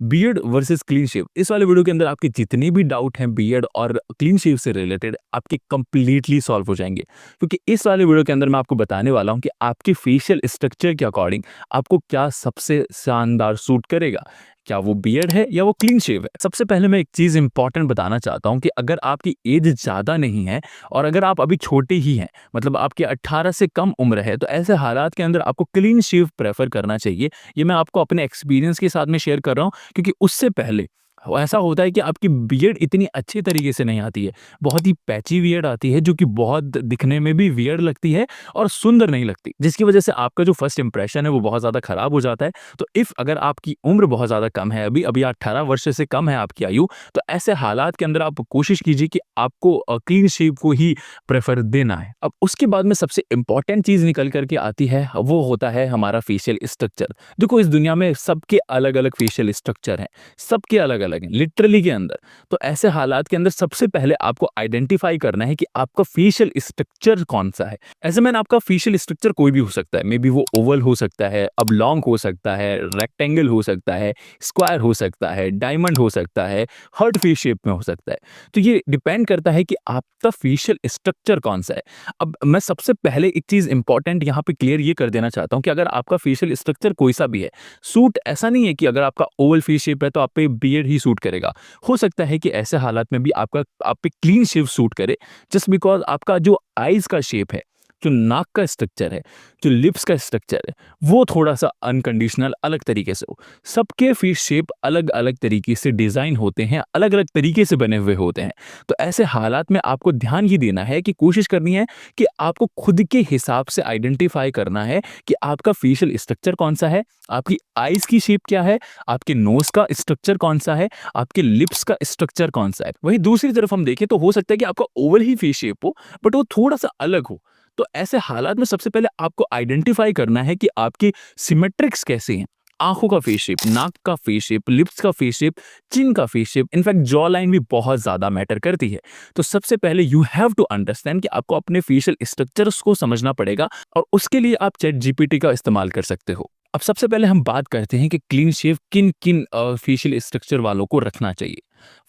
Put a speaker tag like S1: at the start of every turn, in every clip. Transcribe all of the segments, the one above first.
S1: Beard versus clean shave. इस वाले video के अंदर आपके जितने भी डाउट हैं बियर्ड और क्लीन शेव से रिलेटेड आपके कंप्लीटली सॉल्व हो जाएंगे, क्योंकि इस वाले वीडियो के अंदर मैं आपको बताने वाला हूं कि आपके फेशियल स्ट्रक्चर के अकॉर्डिंग आपको क्या सबसे शानदार सूट करेगा, क्या वो बियर्ड है या वो क्लीन शेव है। सबसे पहले मैं एक चीज़ इंपॉर्टेंट बताना चाहता हूं कि अगर आपकी एज ज़्यादा नहीं है और अगर आप अभी छोटे ही हैं, मतलब आपके 18 से कम उम्र है, तो ऐसे हालात के अंदर आपको क्लीन शेव प्रेफर करना चाहिए। ये मैं आपको अपने एक्सपीरियंस के साथ में शेयर कर रहा हूँ, क्योंकि उससे पहले ऐसा होता है कि आपकी बियर्ड इतनी अच्छी तरीके से नहीं आती है, बहुत ही पैची बियर्ड आती है जो कि बहुत दिखने में भी वियर्ड लगती है और सुंदर नहीं लगती, जिसकी वजह से आपका जो फर्स्ट इंप्रेशन है वो बहुत ज़्यादा खराब हो जाता है। तो इफ़ अगर आपकी उम्र बहुत ज़्यादा कम है, अभी अभी 18 वर्ष से कम है आपकी आयु, तो ऐसे हालात के अंदर आप कोशिश कीजिए कि आपको क्लीन शेव को ही प्रेफर देना है। अब उसके बाद में सबसे इंपॉर्टेंट चीज़ निकल करके आती है, वो होता है हमारा फेशियल स्ट्रक्चर। देखो, इस दुनिया में सबके अलग अलग फेशियल स्ट्रक्चर हैं, सबके अलग अलग हैं लिटरली के अंदर। तो ऐसे हालात के अंदर सबसे पहले आपको आइडेंटिफाई करना है कि आपका फेशियल स्ट्रक्चर कौन सा है। ऐसे में आपका फेशियल स्ट्रक्चर कोई भी हो सकता है, मे बी वो ओवल हो सकता है, ऑब्लॉन्ग हो सकता है, रेक्टेंगल हो सकता है, स्क्वायर हो सकता है, डायमंड हो सकता है, हार्ट फेस शेप में हो सकता है। तो ये डिपेंड करता है कि आपका फेशियल स्ट्रक्चर कौन सा है। अब मैं सबसे पहले एक चीज़ इंपॉर्टेंट यहाँ पे क्लियर ये कर देना चाहता हूँ कि अगर आपका फेशियल स्ट्रक्चर कोई सा भी है, सूट ऐसा नहीं है कि अगर आपका ओवल फेस शेप है तो आप पे बियर्ड ही सूट करेगा। हो सकता है कि ऐसे हालात में भी आपका आप पे क्लीन शेव सूट करे, जस्ट बिकॉज़ आपका जो आईज़ का शेप है, जो नाक का स्ट्रक्चर है, जो लिप्स का स्ट्रक्चर है, वो थोड़ा-सा अनकंडीशनल अलग तरीके से हो। सबके फेस शेप अलग-अलग तरीके से डिज़ाइन होते हैं, अलग-अलग तरीके से बने हुए होते हैं। तो ऐसे हालात में आपको ध्यान ये देना है कि कोशिश करनी है कि आपको खुद के हिसाब से आइडेंटिफ़ाई करना है कि आपका फेशियल स्ट्रक्चर कौन-सा है, आपकी आईज़ की शेप क्या है, आपके नोज़ का स्ट्रक्चर कौन-सा है, आपके लिप्स का स्ट्रक्चर कौन-सा है। वहीं दूसरी तरफ हम देखें तो हो सकता है कि आपका ओवल ही फेस शेप हो, बट वो थोड़ा-सा अलग हो। तो ऐसे हालात में सबसे पहले आपको आइडेंटिफाई करना है कि आपकी सिमेट्रिक्स कैसे हैं। आँखों का फेस शेप, नाक का फेस शेप, लिप्स का फेस शेप, चिन का face shape, in fact jaw line भी बहुत ज़्यादा मैटर करती है। तो सबसे पहले यू हैव टू अंडरस्टैंड कि आपको अपने फेशियल स्ट्रक्चर्स को समझना पड़ेगा और उसके लिए आप चैट जीपीटी का इस्तेमाल कर सकते हो। अब सबसे पहले हम बात करते हैं कि क्लीन शेव किन-किन फेशियल स्ट्रक्चर वालों को रखना चाहिए।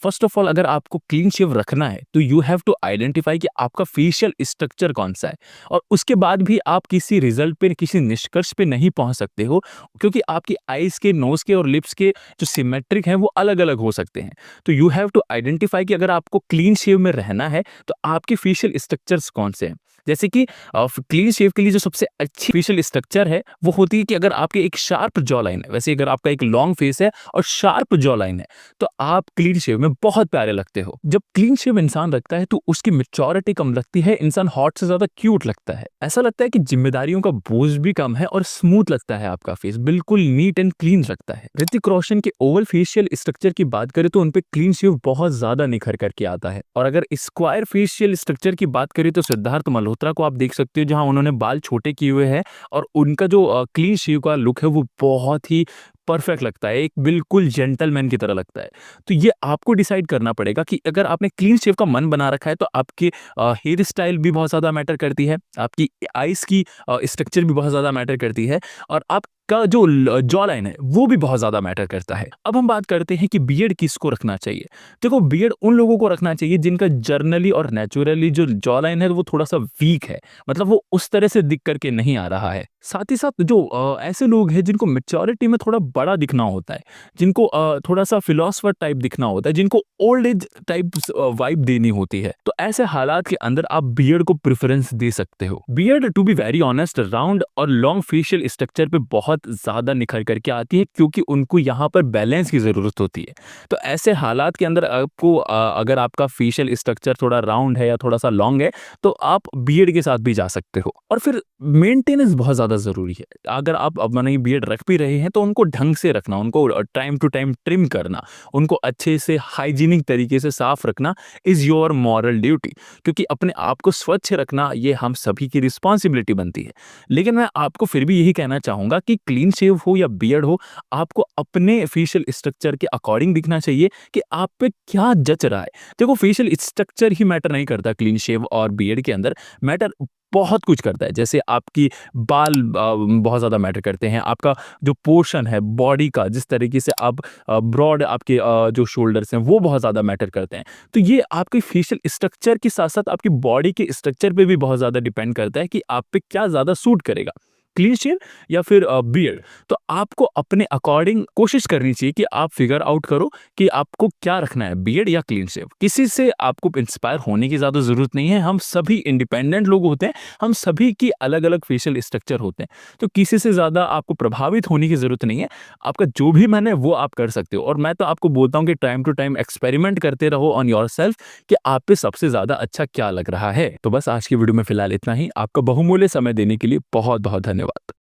S1: फर्स्ट ऑफ ऑल, अगर आपको क्लीन शेव रखना है तो यू हैव टू आइडेंटिफाई कि आपका फेशियल स्ट्रक्चर कौन-सा है, और उसके बाद भी आप किसी रिजल्ट पे, किसी निष्कर्ष पे नहीं पहुंच सकते हो, क्योंकि आपकी आईज के, नोज के और लिप्स के जो सिमेट्रिक हैं वो अलग-अलग हो सकते हैं। तो यू हैव टू आइडेंटिफाई कि अगर आपको क्लीन शेव में रहना है तो आपके फेशियल स्ट्रक्चर्स कौन से हैं। जैसे कि क्लीन शेव के लिए जो सबसे अच्छी फेशियल स्ट्रक्चर है वो होती है कि अगर आपके एक शार्प जॉ लाइन है, वैसे अगर आपका एक लॉन्ग फेस है और शार्प जॉ लाइन है, तो आप क्लीन शेव में बहुत प्यारे लगते हो। जब क्लीन शेव इंसान रखता है तो उसकी मैच्योरिटी कम लगती है, इंसान हॉट से ज्यादा क्यूट लगता है। ऐसा लगता है कि जिम्मेदारियों का बोझ भी कम है और स्मूथ लगता है, आपका फेस बिल्कुल नीट एंड क्लीन लगता है। ऋतिक रोशन के ओवल फेशियल स्ट्रक्चर की बात करें तो उनपे क्लीन शेव बहुत ज्यादा निखर करके आता है, और अगर स्क्वायर फेशियल स्ट्रक्चर की बात करें तो सिद्धार्थ मल्होत्रा को आप देख सकते हो, जहां उन्होंने बाल छोटे किए हुए हैं और उनका जो क्लीन शेव का लुक है वो बहुत ही परफेक्ट लगता है, एक बिल्कुल जेंटलमैन की तरह लगता है। तो ये आपको डिसाइड करना पड़ेगा कि अगर आपने क्लीन शेव का मन बना रखा है तो आपके हेयर स्टाइल भी बहुत ज़्यादा मैटर करती है, आपकी आईज़ की स्ट्रक्चर भी बहुत ज़्यादा मैटर करती है, और आपका जो जॉ लाइन है वो भी बहुत ज़्यादा मैटर करता है। अब हम बात करते हैं कि बियर्ड किसको रखना चाहिए। देखो, बियर्ड उन लोगों को रखना चाहिए जिनका जर्नली और नेचुरली जो जॉ लाइन है वो थोड़ा-सा वीक है, मतलब वो उस तरह से दिख करके नहीं आ रहा है। साथ ही साथ जो ऐसे लोग हैं जिनको मैच्योरिटी में थोड़ा बड़ा दिखना होता है, जिनको थोड़ा-सा फिलॉसफर टाइप दिखना होता है, जिनको ओल्ड एज टाइप वाइब देनी होती है, तो ऐसे हालात के अंदर आप बियर्ड को प्रेफ़रेंस दे सकते हो। Beard, to be very honest, round और लॉन्ग फेशियल स्ट्रक्चर पे बहुत ज़्यादा निखर करके आती है, क्योंकि उनको यहाँ पर बैलेंस की ज़रूरत होती है। तो ऐसे हालात के अंदर आपको अगर आपका फेशियल स्ट्रक्चर थोड़ा राउंड है या थोड़ा-सा लॉन्ग है, तो आप बियर्ड के साथ भी जा सकते हो। और फिर मेंटेनेंस बहुत ज़्यादा ज़रूरी है। अगर आप अपनी बियर्ड रख भी रहे हैं तो उनको ढंग से रखना, उनको टाइम टू टाइम ट्रिम करना, उनको अच्छे से हाइजीनिक तरीके से साफ रखना इज़ योर मॉरल ड्यूटी, क्योंकि अपने आप को स्वच्छ रखना ये हम सभी की रिस्पॉन्सिबिलिटी बनती है। लेकिन मैं आपको फिर भी यही कहना चाहूँगा कि क्लीन शेव हो या बियर्ड हो, आपको अपने फेशियल स्ट्रक्चर के अकॉर्डिंग दिखना चाहिए कि आप पे क्या जच रहा है। देखो, फेशियल स्ट्रक्चर ही मैटर नहीं करता क्लीन शेव और बियर्ड के अंदर, मैटर बहुत कुछ करता है। जैसे आपकी बाल बहुत ज़्यादा मैटर करते हैं, आपका जो पोर्शन है बॉडी का, जिस तरीके से आप ब्रॉड आपके जो शोल्डर्स हैं वो बहुत ज़्यादा मैटर करते हैं। तो ये आपके फेशियल स्ट्रक्चर के साथ-साथ आपकी बॉडी के स्ट्रक्चर पे भी बहुत ज़्यादा डिपेंड करता है कि आप पे क्या ज़्यादा सूट करेगा, क्लीन शेव या फिर बियर्ड। तो आपको अपने अकॉर्डिंग कोशिश करनी चाहिए कि आप फिगर आउट करो कि आपको क्या रखना है, बियर्ड या क्लीन शेव। किसी से आपको इंस्पायर होने की ज़्यादा ज़रूरत नहीं है, हम सभी इंडिपेंडेंट लोग होते हैं, हम सभी की अलग-अलग फेशियल स्ट्रक्चर होते हैं। तो किसी से ज़्यादा आपको प्रभावित होने की ज़रूरत नहीं है, आपका जो भी मन है वो आप कर सकते हो। और मैं तो आपको बोलता हूँ कि टाइम टू टाइम एक्सपेरिमेंट करते रहो ऑन योरसेल्फ कि आप पे सबसे ज़्यादा अच्छा क्या लग रहा है। तो बस आज की वीडियो में फिलहाल इतना ही। आपका बहुमूल्य समय देने के लिए बहुत-बहुत धन्यवाद।